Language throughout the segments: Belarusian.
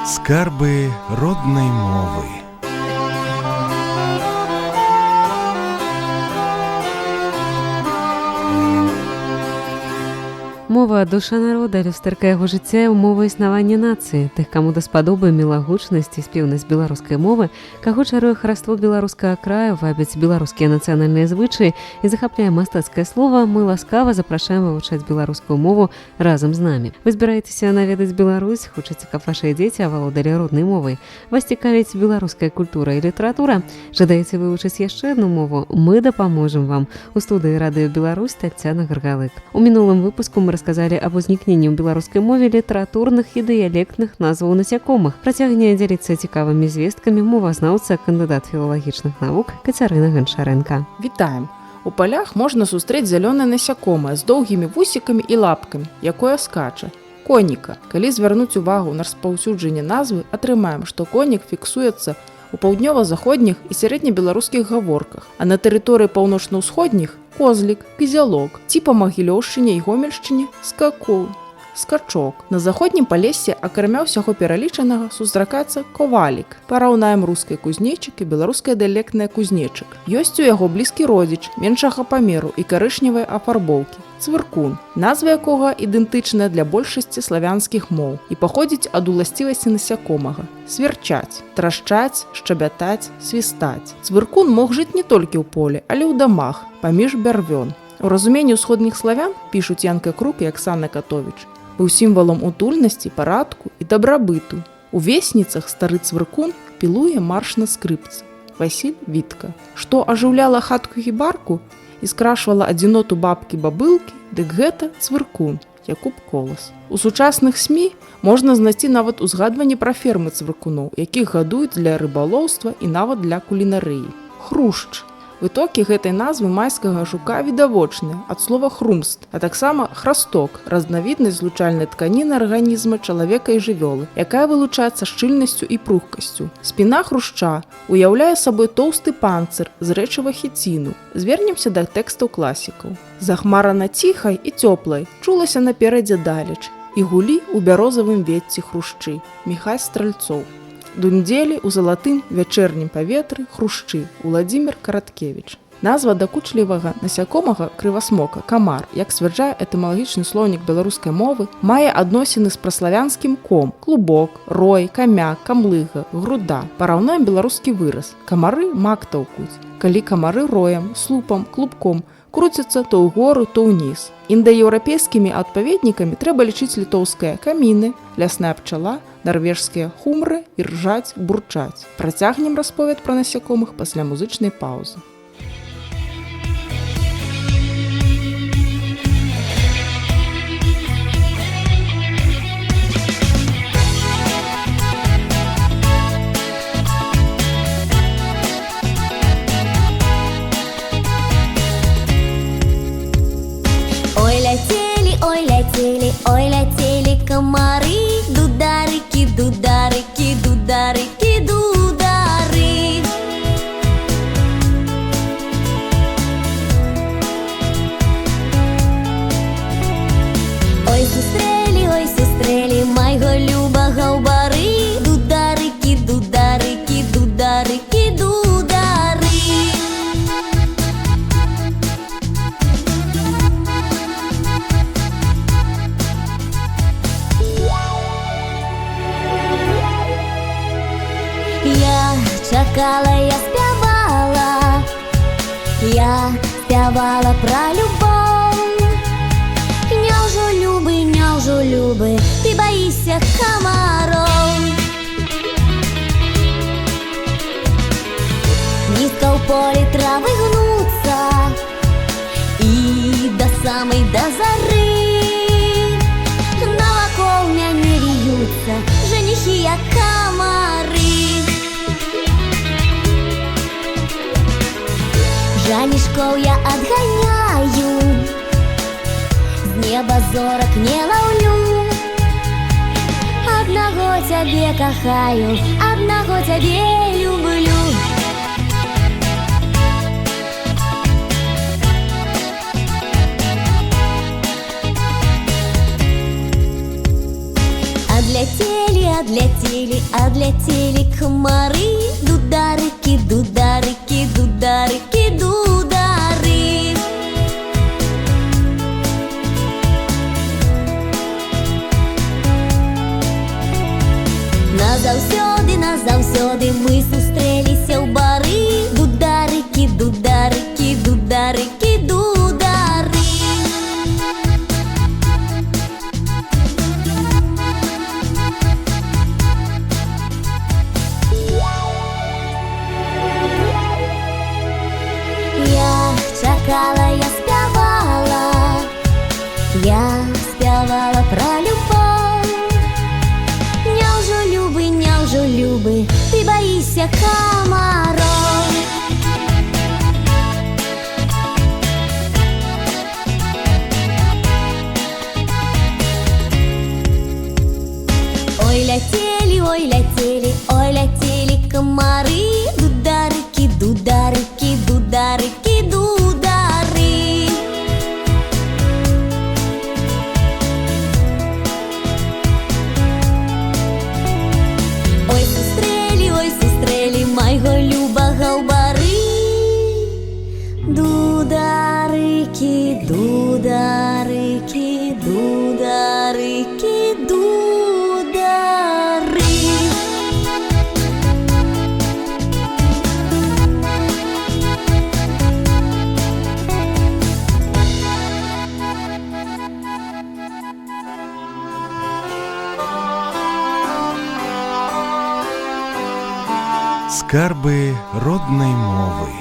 Скарби родной мовы. Мова – душа народа, люстэрка яго жыцця і ўмова існавання нацыі. Тых, каму даспадобы мілагучнасць і спеўнасць беларускай мовы, каго чаруе хараство беларускага краю, вабяць беларускія нацыянальныя звычаі і захапляе мастацкае слова, мы ласкава запрашаем вывучаць беларускую мову разам з намі. Вы збіраецеся наведаць Беларусь, хочаце, каб вашыя дзеці авалодалі роднай мовай. Вас цікавіць беларуская культура і літаратура? Жадаеце вывучыць яшчэ адну мову? Мы дапаможам вам. У студыі Радыё Беларусь Таццяна Гаргалык. У мінулым выпуску мы расказалі аб узнікненні ў беларускай мове літаратурных і дыялектных назваў насякомых. Працягне дзяліцца цікавымі звесткамі мовазнаўца, кандыдат філалагічных навук Кацярына Ганчарэнка. Вітаем! У палях можна сустрэць зялёнае насякомае з доўгімі вусікамі і лапкамі, якое скача. Коніка. Калі звярнуць увагу на распаўсюджанне назвы, атрымаем, што конік фіксуецца у паўднёва-заходніх і сярэднебеларускіх гаворках, а на тэрыторыі паўночна-ўсходніх козлік, кізялок, ці па Магілёўшчыне і Гомельшчыне скакоў, скачок. На заходнім палесе, акрамя ўсяго пералічанага, сустракаецца ковалік. Параўнаем рускай кузнечык і беларускае дыялектнае кузнечык. Ёсць у яго блізкі родзіч, меншага памеру і карычневай афарбоўкі. Цвыркун, назва якога ідэнтычная для большасці славянскіх моў і паходзіць ад уласцівасці насякомага. Сверчаць, трашчаць, шчабятаць, свістаць. Цвыркун мог жыць не толькі ў полі, але ў дамах, паміж бярвён. У разуменні ўсходніх славян, пішуць Янка Крук і Аксана Катовіч, быў сімвалам утульнасці, парадку і дабрабыту. У весніцах стары цвыркун пілуе марш на скрыпцы. Васіль Вітка. Што ажыўляла хатку-хібарку і скрашвала адзіноту бабкі-бабылкі, дык гэта цвыркун, Якуб Колас. У сучасных СМІ можна знайсці нават узгадванні пра фермы цвыркуноў, якіх гадуюць для рыбалоўства і нават для кулінарыі. Хрушч. Вытокі гэтай назвы майскага жука відавочныя, ад слова хрумст, а таксама храсток, разнавіднасць злучальнай тканіны арганізма чалавека і жывёлы, якая вылучаецца шчыльнасцю і пругкасцю. Спіна хрушча уяўляе сабой тоўсты панцыр з рэчыва хіціну. Звернемся да тэкстаў класікаў. Захмарана ціхай і цёплай, чулася наперадзе далеч, і гулі ў бярозавым ветці хрушчы. Міхась Стральцоў. Дундзелі ў залатым вячэрнім паветры хрушчы. Уладзімір Караткевіч. Назва дакучлівага насякомага крывасмока камар, як сцвярджае этымалагічны слоўнік беларускай мовы, мае адносіны з праславянскім ком, клубок, рой, камяк, камлыга, груда. Параўнаем беларускі выраз. Камары мак таўкуць. Калі камары роем, слупам, клубком круцяцца то ўгору, то ўніз. Індаеўрапейскімі адпаведнікамі трэба лічыць літоўская каміны, лясная пчала, нарвежскія хумры, іржаць, бурчаць. Працягнем расповед пра насякомых пасля музычнай паўзы. Ой, летели комары, дударики, дударики, дударики, дудары. Ой, сестрели, майго любага ў бары, дударики, дударики, дударики, дудары. Я спявала пра любоў. Няўжо любы, ты баішся камароў. Нізка ў полі травы гнуцца і да самай да зары. Навакол мяне віюцца жаніхі як камары. Жанішкоў я адганяю, з неба зорак не лаўлю. Аднаго цябе кахаю, аднаго цябе люблю. Адлетели отлетели комары. Дударыки, дударыки, дударыки, дудары. Назаўсёды мы сустрэліся ў бары. Дударыкі, дударыкі, дударыкі, дудары. Я спявала пра любоў. Няўжо, любы, ты баішся камароў. Ой, ляцелі камары. Дударыкі, дударыкі, дударыкі, дудары. Ой, сустрэлі майго любага ў бары. Дударыкі, дударыкі, дударыкі, дудары. Скарби родной мови.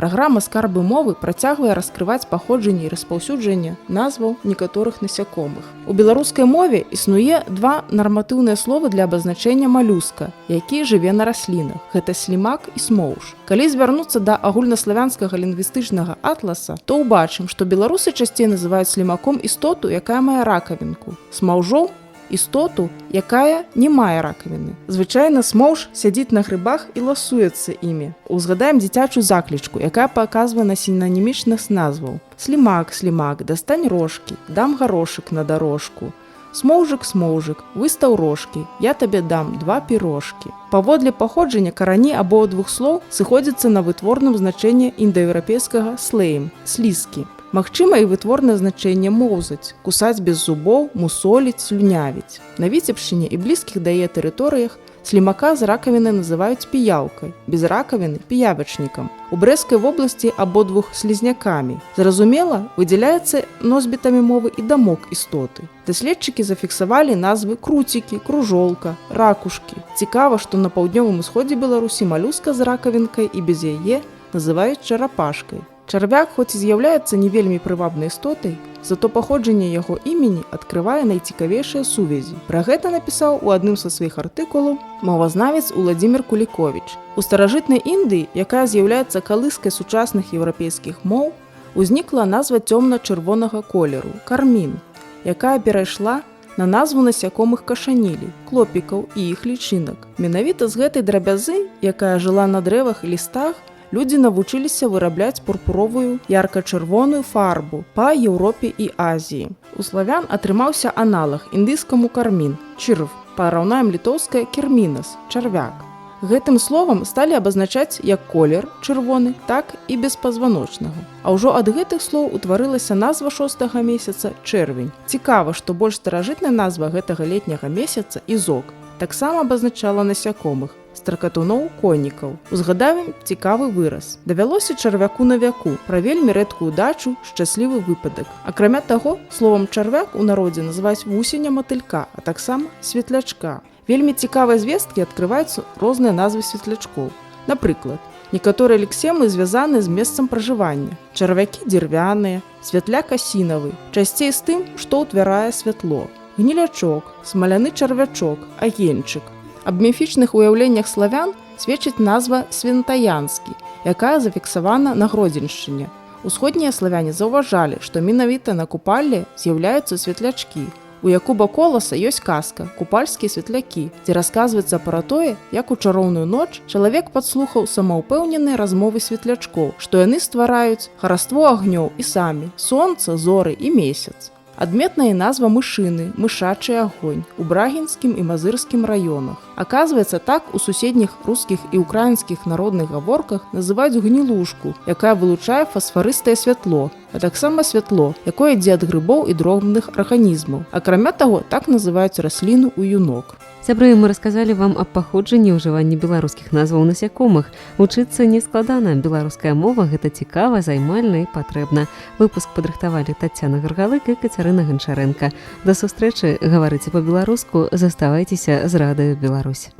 Праграма «Скарбы мовы» працягвае раскрываць паходжанне і распаўсюджанне назваў некаторых насякомых. У беларускай мове існуе два нарматыўныя словы для абазначэння малюска, які жыве на раслінах. Гэта слімак і смоўж. Калі звярнуцца да агульнаславянскага лінгвістычнага атласа, то ўбачым, што беларусы часцей называюць слімаком істоту, якая мае ракавінку, смаўжом істоту, якая не мае ракавіны. Звычайна смоўж сядзіць на грыбах і ласуецца імі. Узгадаем дзіцячую заклічку, якая паказвае на сінанімічных назваў. Слімак, слімак, дастань рожкі, дам гарошык на дарожку. Смоўжык, смоўжык, выстаў рожкі, я табе дам 2 пірожкі. Паводле паходжання карані абодвух слоў сыходзяцца на вытворным значэнні індаеўрапейскага слэйм, слізкі. Магчыма і вытворнае значэнне моўзаць, кусаць без зубоў, мусоліць, слюнявіць. На Віцебшчыне і блізкіх да яе тэрыторыях слімака з ракавінай называюць піяўкай, без ракавіны – піявачнікам. У Брэскай вобласці абодвух слізнякамі. Зразумела, выдзяляецца носьбітамі мовы і дамок істоты. Даследчыкі зафіксавалі назвы круцікі, кружолка, ракушкі. Цікава, што на паўднёвым усходзе Беларусі малюска з ракавінкай і без яе называюць чарапашкай. Чарвяк, хоць і з'яўляецца не вельмі прывабнай істотай, зато паходжанне яго імені адкрывае найцікавейшыя сувязі. Пра гэта напісаў у адным са сваіх артыкулаў мовазнавец Уладзімір Куліковіч. У старажытнай Індыі, якая з'яўляецца калыскай сучасных еўрапейскіх моў, узнікла назва цёмна-чырвонага колеру – кармін, якая перайшла на назву насякомых кашанілі, клопікаў і іх лічынак. Менавіта з гэтай драбязы, якая жыла на дрэвах і лістах, людзі навучыліся вырабляць пурпуровую ярка-чырвоную фарбу па Еўропе і Азіі. У славян атрымаўся аналаг індыйскаму кармін – чырв, параўнаем літоўскае кермінас – чарвяк. Гэтым словам сталі абазначаць як колер чырвоны, так і беспазваночнага. А ўжо ад гэтых слоў утварылася назва 6-га месяца – чэрвень. Цікава, што больш старажытная назва гэтага летняга месяца – ізок таксама абазначала насякомых, стракатуноў конікаў. Узгадаем цікавы выраз. Давялося чарвяку на вяку, пра вельмі рэдкую дачу, шчаслівы выпадак. Акрамя таго, словам чарвяк у народзе называюць вусеня матылька, а таксама светлячка. Вельмі цікавыя звесткі адкрываюцца розныя назвы светлячкоў. Напрыклад, некаторыя лексемы звязаны з месцам пражывання. Чарвякі дзірвяныя, светляк асінавы, часцей з тым, што ўтвярае святло. Гнілячок, смаляны чарвячок, агеньчык. Аб міфічных уяўленнях славян сведчыць назва свінтаянскі, якая зафіксавана на Гродзеншчыне. Усходнія славяне заўважалі, што менавіта на купалле з'яўляюцца светлячкі. У Якуба Коласа ёсць казка «Купальскія светлякі», дзе расказваецца пра тое, як у чароўную ноч чалавек падслухаў самаўпэўненыя размовы светлячкоў, што яны ствараюць хараство агнёў і самі, сонца, зоры і месяц. Адметная і назва мышыны, мышачы агонь у Брагінскім і Мазырскім раёнах. Аказваецца, так у суседніх рускіх і украінскіх народных гаворках называюць гнілушку, якая вылучае фасфарыстае святло, а таксама святло, якое ідзе ад грыбоў і дробных арганізмаў. Акрамя таго, так называюць расліну уюнок. Сябры, мы расказалі вам аб паходжанні і ўжыванні беларускіх назваў насякомых. Вучыцца не складана. Беларуская мова – гэта цікава, займальна і патрэбна. Выпуск падрыхтавалі Таццяна Гаргалык і Кацярына Ганчарэнка. Да сустрэчы, гаварыце па-беларуску, заставайцеся з радыё Беларусь.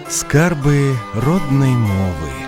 Скарбы роднай мовы.